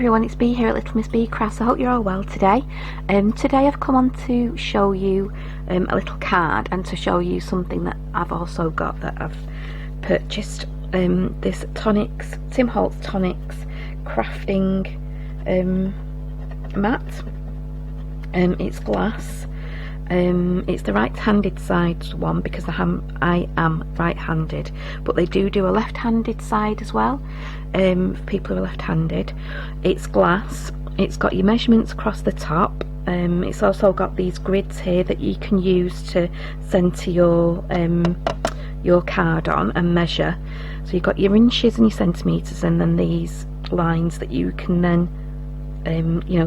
everyone, it's Bee here at Little Miss Bee Crafts. I hope you're all well today. Today I've come on to show you a little card and to show you something that I've also got that I've purchased. This Tonics, Tim Holtz Tonics crafting mat. It's glass. It's the right-handed side one because I am right-handed, but they do a left-handed side as well. For people who are left-handed, it's glass. It's got your measurements across the top. It's also got these grids here that you can use to centre your card on and measure. So you've got your inches and your centimetres, and then these lines that you can then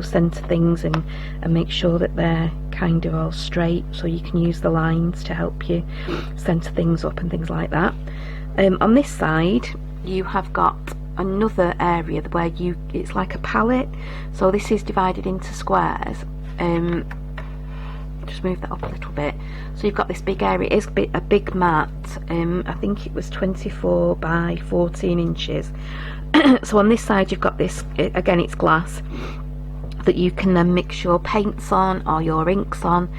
centre things and make sure that they're kind of all straight, so you can use the lines to help you centre things up and things like that. On this side you have got another area where it's like a palette, so this is divided into squares. Just move that up a little bit. So you've got this big area. It's a big mat. I think it was 24 by 14 inches. So on this side you've got this, again it's glass, that you can then mix your paints on or your inks on,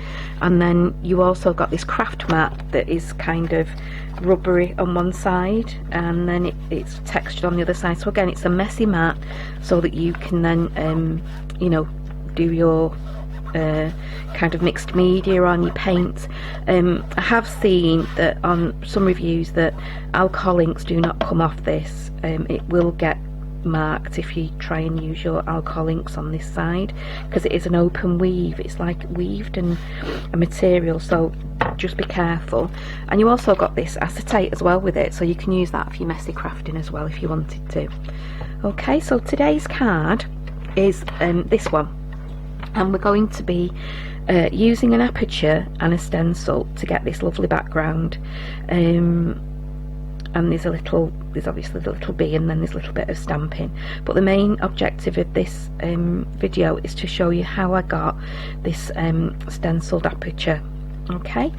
and then you also got this craft mat that is kind of rubbery on one side and then it's textured on the other side. So again it's a messy mat so that you can then do your kind of mixed media on your paints. I have seen that on some reviews that alcohol inks do not come off this. It will get marked if you try and use your alcohol inks on this side, because it is an open weave. It's like weaved and a material, so just be careful. And you also got this acetate as well with it, so you can use that for your messy crafting as well if you wanted to. Okay, so today's card is this one, and we're going to be using an aperture and a stencil to get this lovely background. And there's obviously the little bee, and then there's a little bit of stamping, but the main objective of this video is to show you how I got this stenciled aperture. Okay,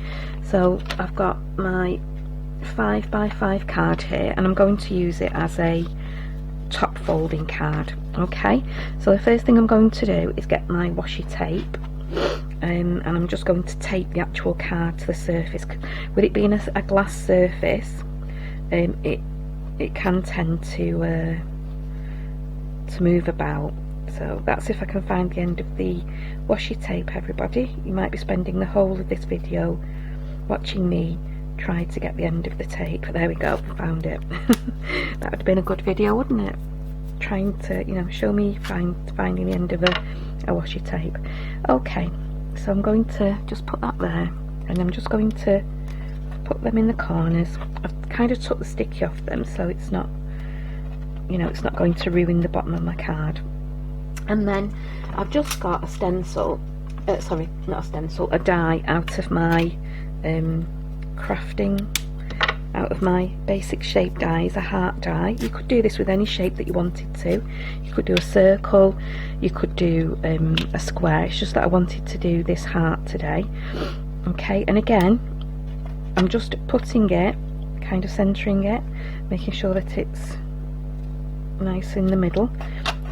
so I've got my 5x5 card here, and I'm going to use it as a top folding card. Okay, so the first thing I'm going to do is get my washi tape, and I'm just going to tape the actual card to the surface. With it being a glass surface, it can tend to move about. So that's if I can find the end of the washi tape, everybody. You might be spending the whole of this video watching me try to get the end of the tape. There we go, found it. That would have been a good video, wouldn't it? Trying to show me finding the end of a washi tape. Okay, so I'm going to just put that there, and I'm just going to put them in the corners. I've kind of took the sticky off them so it's not it's not going to ruin the bottom of my card. And then I've just got a stencil, sorry, not a stencil, a die out of my crafting, out of my basic shape dies, a heart die. You could do this with any shape that you wanted to. You could do a circle, you could do a square. It's just that I wanted to do this heart today. Okay, and again I'm just putting it, kind of centering it, making sure that it's nice in the middle,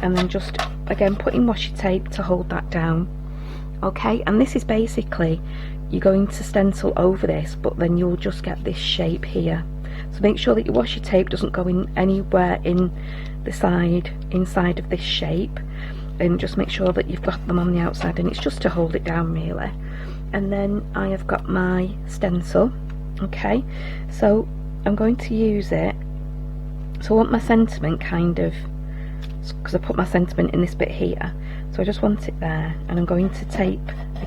and then just again putting washi tape to hold that down. Okay, and this is basically, you're going to stencil over this, but then you'll just get this shape here. So make sure that your washi tape doesn't go in anywhere in the inside of this shape, and just make sure that you've got them on the outside, and it's just to hold it down really. And then I have got my stencil. Okay, so I'm going to use it, so I want my sentiment kind of, because I put my sentiment in this bit here, so I just want it there, and I'm going to tape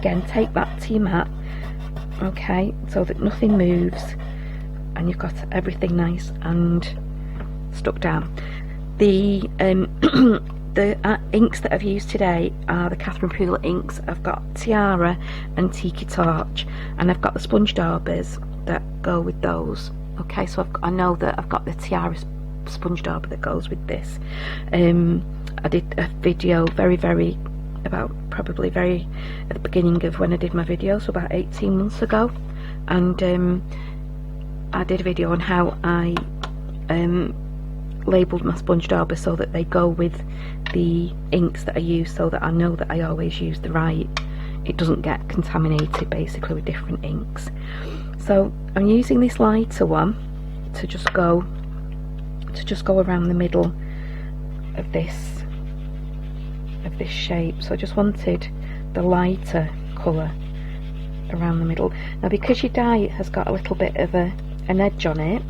that to your mat. Okay, so that nothing moves and you've got everything nice and stuck down. The the inks that I've used today are the Catherine Poole inks. I've got Tiara and Tiki Torch, and I've got the sponge daubers that go with those. Okay, so I know that I've got the Tiara sponge dauber that goes with this. I did a video probably very at the beginning of when I did my video, so about 18 months ago, and I did a video on how I labelled my sponge dauber so that they go with the inks that I use, so that I know that I always use the right, it doesn't get contaminated basically with different inks. So I'm using this lighter one to just go around the middle of this shape. So I just wanted the lighter colour around the middle. Now because your die has got a little bit of an edge on it,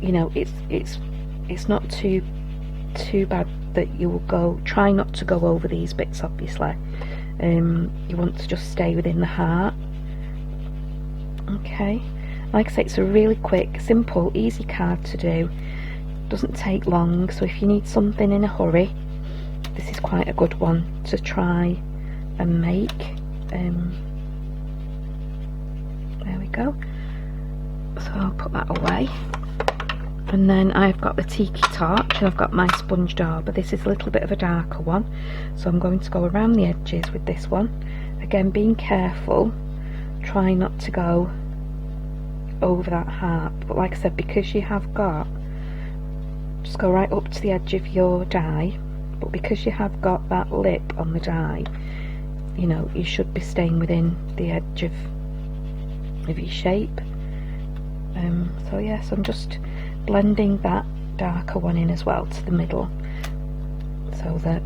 you know, it's not too bad that you will try not to go over these bits, obviously. You want to just stay within the heart. Okay, like I say, it's a really quick, simple, easy card to do. Doesn't take long, so if you need something in a hurry, this is quite a good one to try and make. There we go. So I'll put that away. And then I've got the tiki torch, and I've got my sponge dauber. This is a little bit of a darker one, so I'm going to go around the edges with this one. Again, being careful, try not to go over that heart, but like I said, because you have got, just go right up to the edge of your die, but because you have got that lip on the die, you know, you should be staying within the edge of your shape. So yes, I'm just blending that darker one in as well to the middle, so that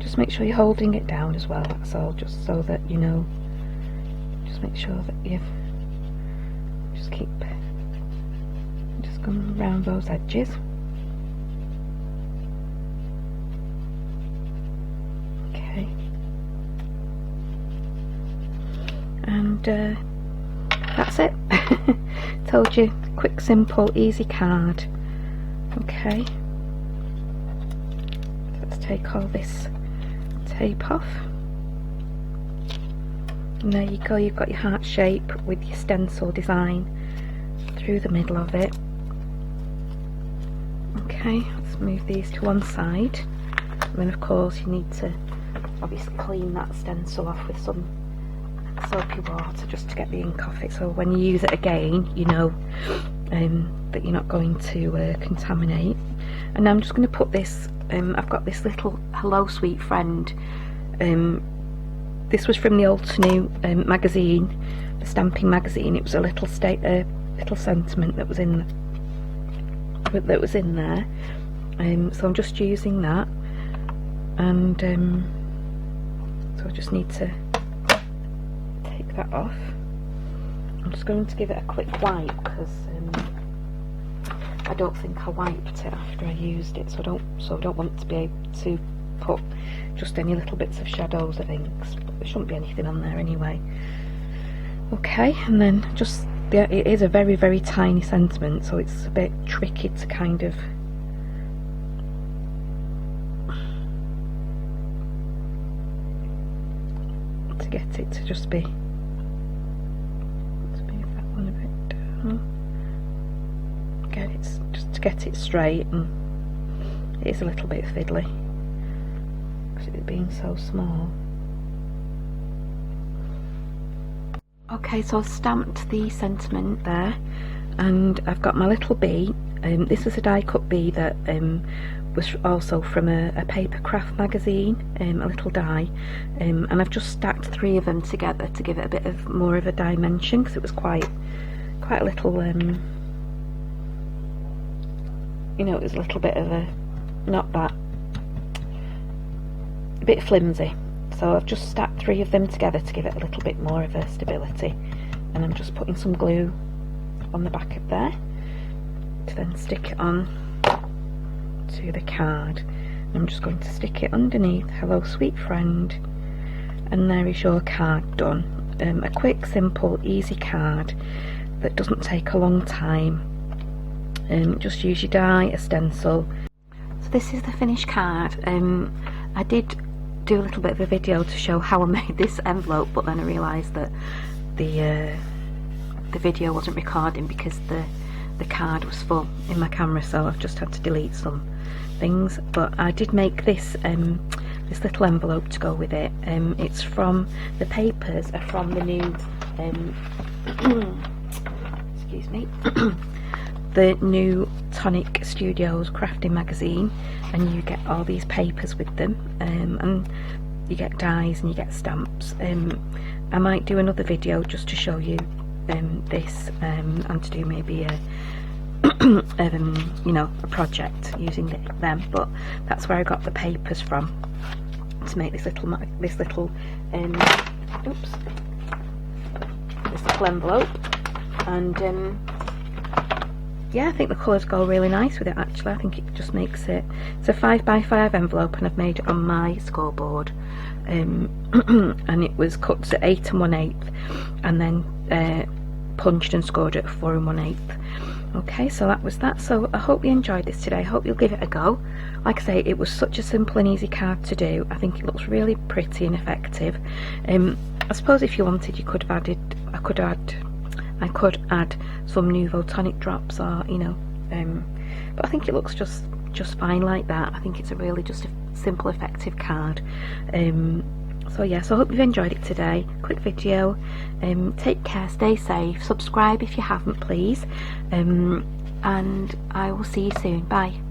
just make sure you're holding it down as well, that's all, just so that you know, just make sure that you've just going around those edges. Okay, and that's it. Told you, quick, simple, easy card. Okay, let's take all this tape off, and there you go, you've got your heart shape with your stencil design through the middle of it. Okay, let's move these to one side, and then of course you need to obviously clean that stencil off with some soapy water just to get the ink off it, so when you use it again, you know that you're not going to contaminate. And now I'm just going to put this, I've got this little Hello Sweet Friend, this was from the Old to New magazine, the stamping magazine. It was a little little sentiment that was in there, so I'm just using that, and so I just need to take that off. I'm just going to give it a quick wipe because I don't think I wiped it after I used it, so I don't want to be able to put just any little bits of shadows of inks, but there shouldn't be anything on there anyway. Okay, and then just, yeah, it is a very, very tiny sentiment, so it's a bit tricky to kind of get it to just be, let's move that one a bit down. Again, it's just to get it straight, and it is a little bit fiddly because it being so small. Okay, so I've stamped the sentiment there, and I've got my little bee. This is a die cut bee that was also from a paper craft magazine, a little die, and I've just stacked 3 of them together to give it a bit of more of a dimension, because it was quite a little, you know, it was a little bit of a, not that, a bit flimsy. So I've just stacked 3 of them together to give it a little bit more of a stability, and I'm just putting some glue on the back of there to then stick it on to the card. And I'm just going to stick it underneath Hello Sweet Friend, and there is your card done. A quick, simple, easy card that doesn't take a long time. Just use your die, a stencil. So this is the finished card. I did do a little bit of a video to show how I made this envelope, but then I realised that the video wasn't recording because the card was full in my camera, so I've just had to delete some things. But I did make this this little envelope to go with it. It's from, the papers are from the new excuse me, the new Tonic Studios crafting magazine, and you get all these papers with them, and you get dies and you get stamps. I might do another video just to show you this, and to do maybe a you know, a project using them, but that's where I got the papers from to make this little envelope. And yeah, I think the colours go really nice with it. Actually, I think it just makes it, it's a 5x5 envelope, and I've made it on my scoreboard, and it was cut to 8 1/8, and then punched and scored at 4 1/8. Okay, so that was that. So I hope you enjoyed this today. I hope you'll give it a go. Like I say, it was such a simple and easy card to do. I think it looks really pretty and effective. I suppose if you wanted, you could have added, I could add some Nouveau Tonic drops, or you know, but I think it looks just fine like that. I think it's a really just a simple, effective card. So yeah, so I hope you've enjoyed it today. Quick video. Take care, stay safe, subscribe if you haven't, please, and I will see you soon. Bye.